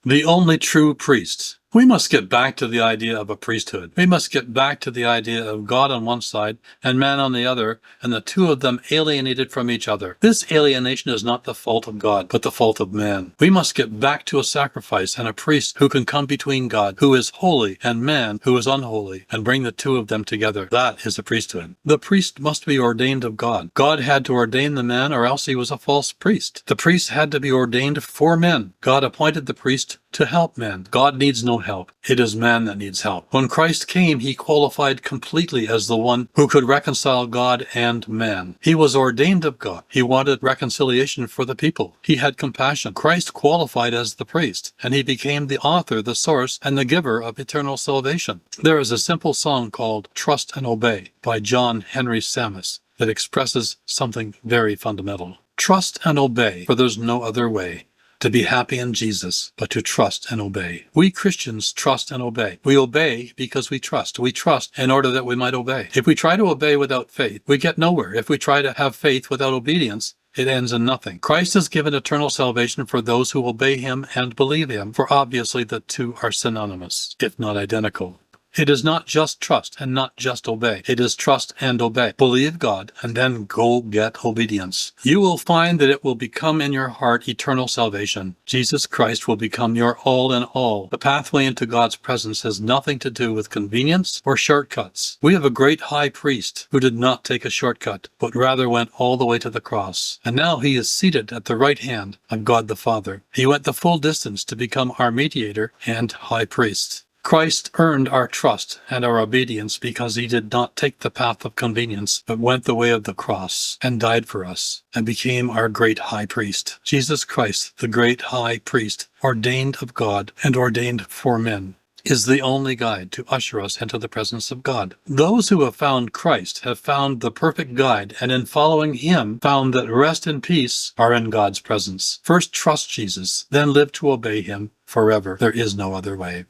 The only true priest. We must get back to the idea of a priesthood. We must get back to the idea of God on one side and man on the other, and the two of them alienated from each other. This alienation is not the fault of God, but the fault of man. We must get back to a sacrifice and a priest who can come between God, who is holy, and man, who is unholy, and bring the two of them together. That is the priesthood. The priest must be ordained of God. God had to ordain the man, or else he was a false priest. The priest had to be ordained for men. God appointed the priest to help men. God needs no help. It is man that needs help. When Christ came, he qualified completely as the one who could reconcile God and man. He was ordained of God. He wanted reconciliation for the people. He had compassion. Christ qualified as the priest, and he became the author, the source, and the giver of eternal salvation. There is a simple song called Trust and Obey by John Henry Sammis that expresses something very fundamental. Trust and obey, for there's no other way to be happy in Jesus, but to trust and obey. We Christians trust and obey. We obey because we trust. We trust in order that we might obey. If we try to obey without faith, we get nowhere. If we try to have faith without obedience, it ends in nothing. Christ has given eternal salvation for those who obey him and believe him, for obviously the two are synonymous, if not identical. It is not just trust and not just obey. It is trust and obey. Believe God and then go get obedience. You will find that it will become in your heart eternal salvation. Jesus Christ will become your all in all. The pathway into God's presence has nothing to do with convenience or shortcuts. We have a great high priest who did not take a shortcut, but rather went all the way to the cross. And now he is seated at the right hand of God the Father. He went the full distance to become our mediator and high priest. Christ earned our trust and our obedience because he did not take the path of convenience, but went the way of the cross and died for us and became our great high priest. Jesus Christ, the great high priest, ordained of God and ordained for men, is the only guide to usher us into the presence of God. Those who have found Christ have found the perfect guide, and in following him, found that rest and peace are in God's presence. First trust Jesus, then live to obey him forever. There is no other way.